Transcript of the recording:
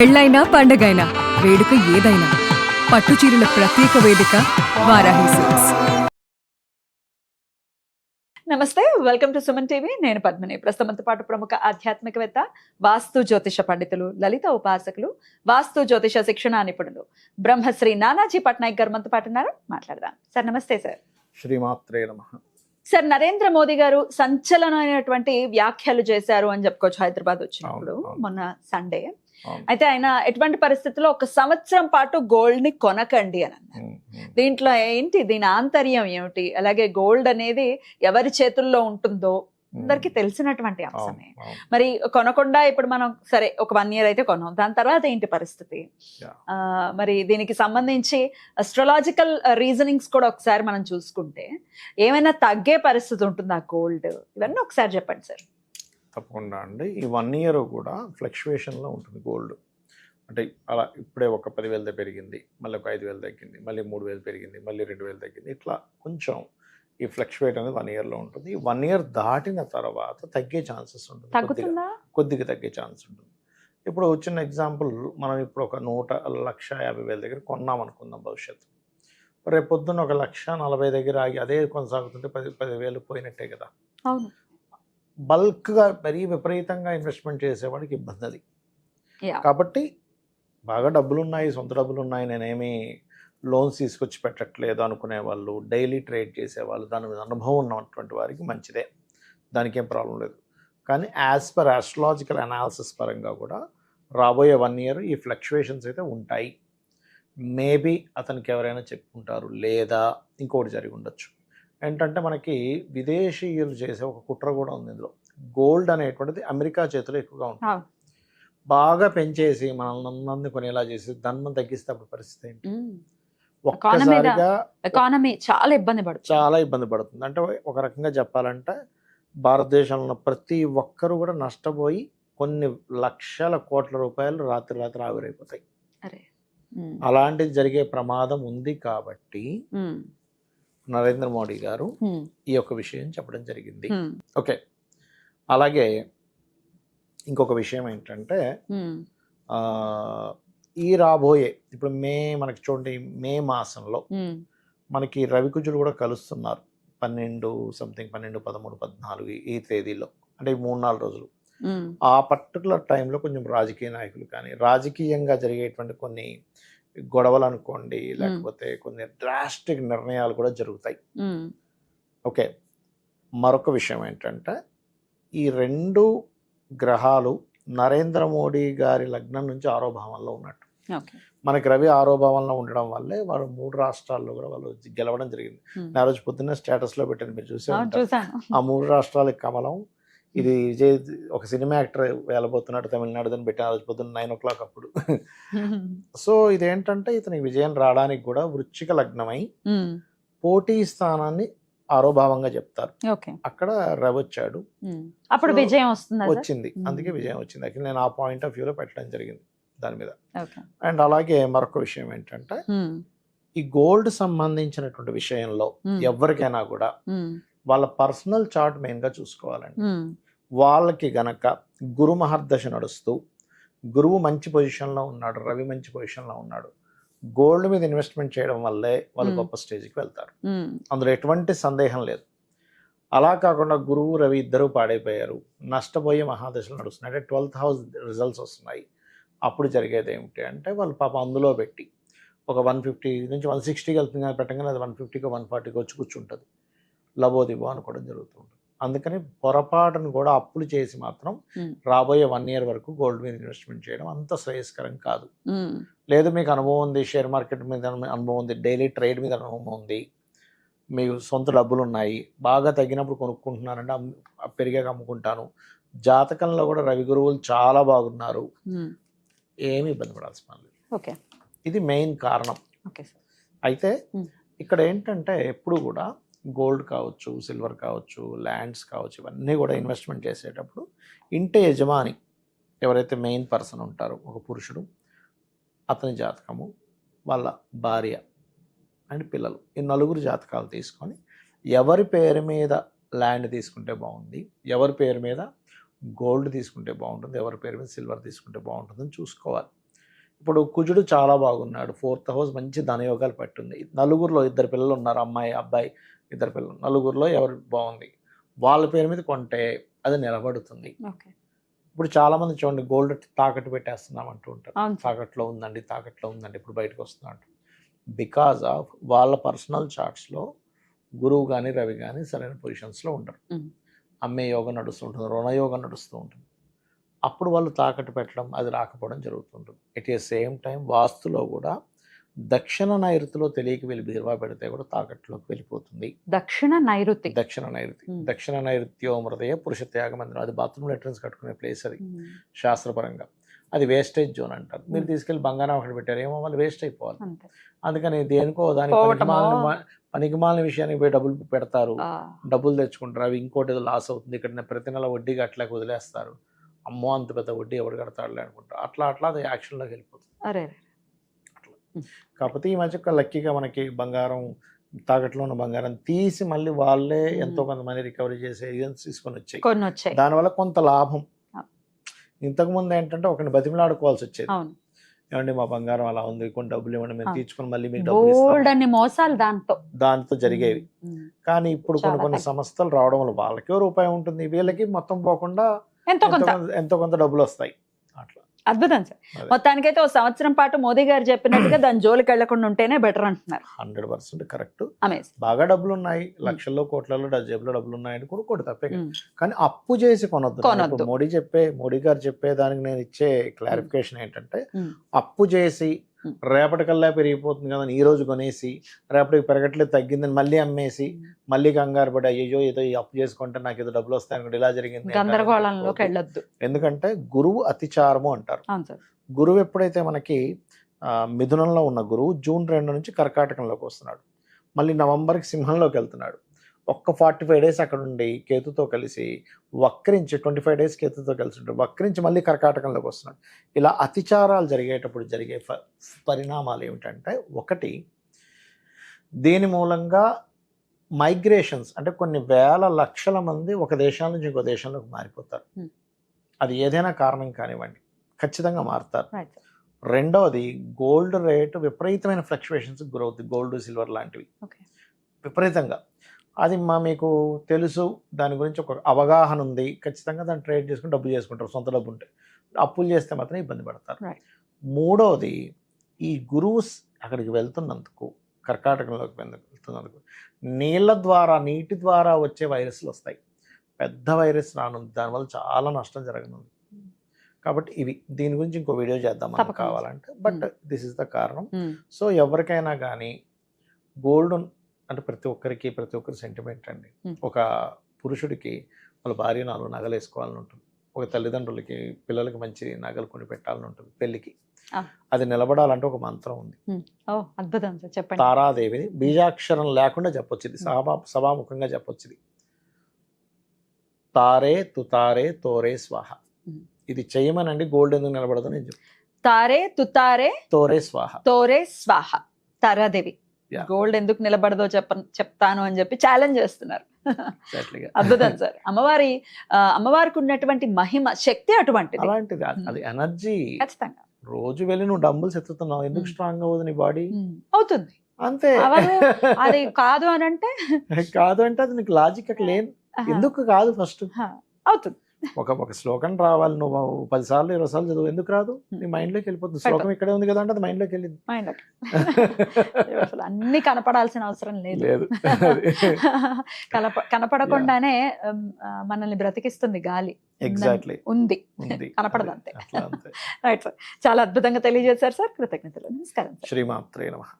పెళ్ళైనా పండగైనా వేడుక ఏదైనా పట్టు చీరల ప్రత్యేక వేదిక వారాహి సిల్క్స్. నమస్తే, వెల్కమ్ టు సుమన్ టీవీ. నేను పద్మిని. ప్రస్తుతంతో పాటు ప్రముఖ ఆధ్యాత్మికవేత్త, వాస్తు జ్యోతిష పండితులు, లలిత ఉపాసకులు, వాస్తు జ్యోతిష శిక్షణ నిపుణులు బ్రహ్మశ్రీ నానాజీ పట్నాయక్ గారు మనతో పాటు ఉన్నారు. మాట్లాడదాం. సార్ నమస్తే. సార్ శ్రీమాత్రే నమః. సార్, నరేంద్ర మోదీ గారు సంచలనమైనటువంటి వ్యాఖ్యలు చేశారు అని చెప్పుకోవచ్చు హైదరాబాద్ వచ్చినప్పుడు మొన్న సండే. అయితే ఆయన ఎటువంటి పరిస్థితుల్లో 1 సంవత్సరం పాటు గోల్డ్ ని కొనకండి అని అన్నారు. దీంట్లో ఏంటి, దీని ఆంతర్యం ఏమిటి, అలాగే గోల్డ్ అనేది ఎవరి చేతుల్లో ఉంటుందో అందరికి తెలిసినటువంటి అంశమే. మరి కొనకుండా ఇప్పుడు మనం సరే ఒక 1 year అయితే కొన్నాం, దాని తర్వాత ఏంటి పరిస్థితి? మరి దీనికి సంబంధించి అస్ట్రాలజికల్ రీజనింగ్స్ కూడా ఒకసారి మనం చూసుకుంటే ఏమైనా తగ్గే పరిస్థితి ఉంటుందా గోల్డ్? ఇవన్నీ ఒకసారి చెప్పండి సార్. తప్పకుండా అండి. ఈ 1 year కూడా ఫ్లక్చువేషన్లో ఉంటుంది గోల్డ్. అంటే అలా ఇప్పుడే ఒక 10,000 పెరిగింది, మళ్ళీ ఒక 5,000 తగ్గింది, మళ్ళీ 3,000 పెరిగింది, మళ్ళీ 2,000 తగ్గింది. ఇట్లా కొంచెం ఈ ఫ్లక్చువేట్ అనేది 1 yearలో ఉంటుంది. ఈ 1 year దాటిన తర్వాత తగ్గే ఛాన్సెస్ ఉంటుంది, కొద్దిగా తగ్గే ఛాన్స్ ఉంటుంది. ఇప్పుడు చిన్న ఎగ్జాంపుల్, మనం ఇప్పుడు ఒక 1,50,000 దగ్గర కొన్నాం అనుకుందాం. భవిష్యత్తు రేపు పొద్దున్న 1,40,000 దగ్గర ఆగి అదే కొనసాగుతుంటే 10,000 పోయినట్టే కదా. అవును. బల్క్గా మరీ విపరీతంగా ఇన్వెస్ట్మెంట్ చేసేవాడికి ఇబ్బంది అది. కాబట్టి బాగా డబ్బులు ఉన్నాయి, సొంత డబ్బులు ఉన్నాయి, నేనేమి లోన్స్ తీసుకొచ్చి పెట్టట్లేదు అనుకునే వాళ్ళు, డైలీ ట్రేడ్ చేసేవాళ్ళు, దాని మీద అనుభవం ఉన్నటువంటి వారికి మంచిదే, దానికి ఏం ప్రాబ్లం లేదు. కానీ యాజ్ పర్ ఆస్ట్రాలజికల్ అనాలిసిస్ పరంగా కూడా రాబోయే 1 year ఈ ఫ్లక్చువేషన్స్ అయితే ఉంటాయి. మేబీ అతనికి ఎవరైనా చెప్పుకుంటారు, లేదా ఇంకోటి జరిగి ఉండొచ్చు. ఏంటంటే మనకి విదేశీయులు చేసే ఒక కుట్ర కూడా ఉంది ఇందులో. గోల్డ్ అనేటువంటిది అమెరికా చేతిలో ఎక్కువగా ఉంటుంది. బాగా పెంచేసి మనల్ని అందరినీ కొనేలా చేసి ధనం తగ్గిస్తే అప్పుడు పరిస్థితి ఏంటి? ఒక్కసారిగా ఎకానమీ చాలా ఇబ్బంది పడుతుంది. అంటే ఒక రకంగా చెప్పాలంటే భారతదేశంలో ఉన్న ప్రతి ఒక్కరు కూడా నష్టపోయి కొన్ని లక్షల కోట్ల రూపాయలు రాత్రి ఆవిరైపోతాయి. అలాంటిది జరిగే ప్రమాదం ఉంది. కాబట్టి నరేంద్ర మోడీ గారు ఈ యొక్క విషయం చెప్పడం జరిగింది. ఓకే. అలాగే ఇంకొక విషయం ఏంటంటే ఈ రాబోయే ఇప్పుడు మనకి చూడండి, మే మాసంలో మనకి రవికుజులు కూడా కలుస్తున్నారు. 12 సంథింగ్ 12, 13, 14 ఈ తేదీలో, అంటే 3-4 రోజులు. ఆ పర్టికులర్ టైంలో కొంచెం రాజకీయ నాయకులు కానీ రాజకీయంగా జరిగేటువంటి కొన్ని గొడవలు అనుకోండి, లేకపోతే కొన్ని డ్రాస్టిక్ నిర్ణయాలు కూడా జరుగుతాయి. ఓకే. మరొక విషయం ఏంటంటే ఈ 2 గ్రహాలు నరేంద్ర మోడీ గారి లగ్నం నుంచి 6వ భావంలో ఉన్నట్టు. మనకి రవి 6వ భావంలో ఉండడం వల్లే వాళ్ళు 3 రాష్ట్రాల్లో కూడా వాళ్ళు గెలవడం జరిగింది. ఆ రోజు పొద్దున్నే స్టేటస్లో పెట్టాను, మీరు చూసే ఉంటారు. ఆ 3 రాష్ట్రాలకి కమలం. ఇది విజయ్ ఒక సినిమా యాక్టర్ వెళ్ళబోతున్నాడు తమిళనాడు అని పెట్టిన రోజు పొద్దున్న 9 o'clock అప్పుడు. సో ఇదేంటంటే ఇతనికి విజయం రావడానికి కూడా వృశ్చిక లగ్నమై పోటీ స్థానాన్ని 6వ భావంగా చెప్తారు. అక్కడ రవి వచ్చాడు, అప్పుడు విజయం వచ్చింది. అందుకే విజయం వచ్చింది. యాక్చువల్లీ నేను ఆ పాయింట్ ఆఫ్ వ్యూలో పెట్టడం జరిగింది దాని మీద. అండ్ అలాగే మరొక విషయం ఏంటంటే ఈ గోల్డ్ సంబంధించినటువంటి విషయంలో ఎవరికైనా కూడా వాళ్ళ పర్సనల్ చార్ట్ మెయిన్గా చూసుకోవాలండి. వాళ్ళకి గనక గురు మహర్దశ నడుస్తూ గురువు మంచి పొజిషన్లో ఉన్నాడు, రవి మంచి పొజిషన్లో ఉన్నాడు, గోల్డ్ మీద ఇన్వెస్ట్మెంట్ చేయడం వల్లే వాళ్ళు గొప్ప స్టేజ్కి వెళ్తారు. అందులో ఎటువంటి సందేహం లేదు. అలా కాకుండా గురువు రవి ఇద్దరూ పాడైపోయారు, నష్టపోయే మహాదశలు నడుస్తున్నాయి, అంటే 12th house రిజల్ట్స్ వస్తున్నాయి. అప్పుడు జరిగేది ఏమిటి అంటే వాళ్ళు పాపం అందులో పెట్టి ఒక 150 నుంచి 160కి వెళ్తుంది పెట్టగానే అది 150కో 140కో వచ్చి కూర్చుంటుంది, లబోదిబో అనుకోవడం జరుగుతుంది. అందుకని పొరపాటును కూడా అప్పులు చేసి మాత్రం రాబోయే 1 year వరకు గోల్డ్ మీద ఇన్వెస్ట్మెంట్ చేయడం అంత శ్రేయస్కరం కాదు. లేదు మీకు అనుభవం ఉంది, షేర్ మార్కెట్ మీద అనుభవం ఉంది, డైలీ ట్రేడ్ మీద అనుభవం ఉంది, మీకు సొంత డబ్బులు ఉన్నాయి, బాగా తగ్గినప్పుడు కొనుక్కుంటున్నానంటే పెరిగాక అమ్ముకుంటాను, జాతకంలో కూడా రవి గురువులు చాలా బాగున్నారు, ఏమీ ఇబ్బంది పడాల్సిన పని లేదు. ఇది మెయిన్ కారణం. అయితే ఇక్కడ ఏంటంటే ఎప్పుడు కూడా గోల్డ్ కావచ్చు, సిల్వర్ కావచ్చు, ల్యాండ్స్ కావచ్చు, ఇవన్నీ కూడా ఇన్వెస్ట్మెంట్ చేసేటప్పుడు ఇంటి యజమాని ఎవరైతే మెయిన్ పర్సన్ ఉంటారో ఒక పురుషుడు, అతని జాతకము, వాళ్ళ భార్య అండ్ పిల్లలు, ఈ 4 జాతకాలు తీసుకొని ఎవరి పేరు మీద ల్యాండ్ తీసుకుంటే బాగుంది, ఎవరి పేరు మీద గోల్డ్ తీసుకుంటే బాగుంటుంది, ఎవరి పేరు మీద సిల్వర్ తీసుకుంటే బాగుంటుందని చూసుకోవాలి. ఇప్పుడు కుజుడు చాలా బాగున్నాడు, 4th హౌస్ మంచి ధనయోగాలు పట్టుంది, నలుగురిలో 2 పిల్లలు ఉన్నారు, అమ్మాయి అబ్బాయి 2 పిల్లలు, నలుగురిలో ఎవరు బాగుంది వాళ్ళ పేరు మీద కొంటే అది నిలబడుతుంది. ఓకే. ఇప్పుడు చాలా మంది చూడండి గోల్డ్ తాకట్టు పెట్టేస్తున్నాం అంటూ ఉంటారు, అవును. తాకట్లో ఉందండి ఇప్పుడు బయటకు వస్తున్నట్టు. బికాజ్ ఆఫ్ వాళ్ళ పర్సనల్ చార్ట్స్లో గురువు కానీ రవి కానీ సరైన పొజిషన్స్లో ఉండరు. అమ్మే యోగం నడుస్తుంటుంది, రుణయోగం నడుస్తూ ఉంటుంది. అప్పుడు వాళ్ళు తాకట్టు పెట్టడం అది రాకపోవడం జరుగుతుంటుంది. ఎట్ ఏ సేమ్ టైం వాస్తులో కూడా దక్షిణ నైరుతిలో తెలియక వెళ్ళి బీరువా పెడితే కూడా తాకట్లోకి వెళ్ళిపోతుంది. దక్షిణ నైరుతి. దక్షిణ నైరుత్యో హృదయ పురుష త్యాగ మందిరం, అది బాత్రూమ్ ఎంట్రన్స్ కట్టుకునే ప్లేస్. అది శాస్త్రపరంగా అది వేస్టేజ్ జోన్ అంటారు. మీరు తీసుకెళ్ళి బంగారం అక్కడ పెట్టారు, ఏమో వాళ్ళు వేస్ట్ అయిపోవాలి. అందుకని దేనికో దానికి పనికిమాలిన విషయానికి పోయి డబ్బులు పెడతారు, డబ్బులు తెచ్చుకుంటారు, అవి ఇంకోటి ఏదో లాస్ అవుతుంది, ఇక్కడ ప్రతి నెల వడ్డీ అట్లాగే వదిలేస్తారు. అమ్మో అంత పెద్ద వడ్డీ ఎవడు కడతాడులే అనుకుంటారు. అట్లా అది యాక్షన్లోకి వెళ్ళిపోతుంది. అట్లా కాకపోతే ఈ మధ్య లక్కీగా మనకి బంగారం తాకట్లో ఉన్న బంగారం తీసి మళ్ళీ వాళ్ళే ఎంతో కొంతమంది రికవరీ చేసే ఏజెంట్స్ తీసుకొని వచ్చాయి. దానివల్ల కొంత లాభం. ఇంతకుముందు ఏంటంటే ఒకరిని బతిమలాడుకోవాల్సి వచ్చేది, ఏమండి మా బంగారం అలా ఉంది, కొన్ని డబ్బులు ఇవ్వండి, మేము తీసుకుని మళ్ళీ మీకు డబ్బులు మోసాలు దాంతో జరిగేవి. కానీ ఇప్పుడు కొన్ని సంస్థలు రావడం వల్ల వాళ్ళకి రూపాయి ఉంటుంది, వీళ్ళకి మొత్తం పోకుండా ఎంతో కొంత డబ్బులు వస్తాయి. అట్లా అద్భుతం సార్. మొత్తానికైతే 1 సంవత్సరం పాటు మోదీ గారు చెప్పినట్టుగా దాని జోలికి వెళ్లకుండా ఉంటేనే బెటర్ అంటున్నారు. 100% కరెక్ట్. బాగా డబ్బులు ఉన్నాయి, లక్షల్లో కోట్లలో జేబులో డబ్బులు ఉన్నాయని కొనుక్కోడు తప్పే, కానీ అప్పు చేసి కొనొద్దు. మోడీ గారు చెప్పే దానికి నేను ఇచ్చే క్లారిఫికేషన్ ఏంటంటే, అప్పు చేసి రేపటికల్లా పెరిగిపోతుంది కదా ఈ రోజు కొనేసి రేపటికి పెరగట్లేదు తగ్గిందని మళ్ళీ అమ్మేసి మళ్ళీ కంగారు పడి అయ్యో ఏదో ఈ అప్పు చేసుకుంటే నాకు ఏదో డబ్బులు వస్తాయి అనుకుంటే ఇలా జరిగింది గందరగోళంలోకి వెళ్ళొద్దు. ఎందుకంటే గురువు అతిచారము అంటారు. గురువు ఎప్పుడైతే మనకి మిథునంలో ఉన్న గురువు జూన్ 2 నుంచి కర్కాటకంలోకి వస్తున్నాడు, మళ్ళీ నవంబర్కి సింహంలోకి వెళ్తున్నాడు. ఒక్క 45 డేస్ అక్కడ ఉండి కేతుతో కలిసి వక్రించి 25 డేస్ కేతుతో కలిసి ఉంటాడు, వక్రించి మళ్ళీ కర్కాటకంలోకి వస్తున్నాడు. ఇలా అతిచారాలు జరిగేటప్పుడు జరిగే పరిణామాలు ఏమిటంటే, ఒకటి దీని మూలంగా మైగ్రేషన్స్, అంటే కొన్ని వేల లక్షల మంది ఒక దేశం నుంచి ఇంకో దేశంలోకి మారిపోతారు. అది ఏదైనా కారణం కానివ్వండి, ఖచ్చితంగా మారుతారు. రెండవది గోల్డ్ రేటు విపరీతమైన ఫ్లక్చువేషన్స్ గురవుతుంది, గోల్డ్ సిల్వర్ లాంటివి విపరీతంగా. అది మీకు తెలుసు, దాని గురించి ఒక అవగాహన ఉంది, ఖచ్చితంగా దాన్ని ట్రేడ్ చేసుకుని డబ్బు చేసుకుంటారు, సొంత డబ్బు ఉంటే. అప్పులు చేస్తే మాత్రం ఇబ్బంది పడతారు. మూడవది ఈ గురువు అక్కడికి వెళ్తున్నందుకు, కర్కాటకంలోకి వెళ్తున్నందుకు నీటి ద్వారా వచ్చే వైరస్లు వస్తాయి. పెద్ద వైరస్ రానుంది, దానివల్ల చాలా నష్టం జరగనుంది. కాబట్టి ఇవి దీని గురించి ఇంకో వీడియో చేద్దాం మనకు కావాలంటే, బట్ దిస్ ఇస్ ద కారణం. సో ఎవరికైనా కానీ గోల్డ్ అంటే ప్రతి ఒక్కరి సెంటిమెంట్ అండి. ఒక పురుషుడికి వాళ్ళ భార్య 4 నగలు వేసుకోవాలని ఉంటుంది, ఒక తల్లిదండ్రులకి పిల్లలకి మంచి నగలు కొని పెట్టాలని ఉంటుంది పెళ్లికి. అది నిలబడాలంటే ఒక మంత్రం ఉంది. అద్భుతం చెప్పండి. తారాదేవిని బీజాక్షరం లేకుండా చెప్పొచ్చు, ఇది సభాముఖంగా చెప్పొచ్చు. తారే తుతారే తోరే స్వాహ. ఇది చేయమనండి, గోల్డ్ ఎందుకు నిలబడదు నేను చెప్తాను. తారే తుతారే తోరే స్వాహ. తారాదేవి గోల్డ్ ఎందుకు నిలబడదో చెప్తాను అని చెప్పి ఛాలెంజ్ చేస్తున్నారు. అద్భుతం సార్. అమ్మవారికి ఉన్నటువంటి మహిమ శక్తి అలాంటిది. అది ఎనర్జీ. ఖచ్చితంగా రోజు వెళ్ళి నువ్వు డంబుల్స్ ఎత్తుతున్నావు, ఎందుకు స్ట్రాంగ్ అవ్వదు నీ బాడీ? అవుతుంది అంతే. అది కాదు అని అంటే అది నీకు లాజిక్ అక్కడ లేదు. ఎందుకు కాదు? ఫస్ట్ అవుతుంది. ఒక శ్లోకం రావాలి, నువ్వు 10 సార్లు 20 సార్లు చదువు, ఎందుకు రాదు? నీ మైండ్ లోకి వెళ్ళిపోతుంది. శ్లోకం ఇక్కడే ఉంది కదా అంటే అది మైండ్ లోకి వెళ్ళింది. అసలు అన్ని కనపడాల్సిన అవసరం లేదు. కనపడకుండానే మనల్ని బ్రతికిస్తుంది గాలి. ఎగ్జాక్ట్లీ ఉంది, కనపడదు అంతే. రైట్ సార్, చాలా అద్భుతంగా తెలియజేశారు సార్. కృతజ్ఞతలు. నమస్కారం. శ్రీమాత్రే నమః.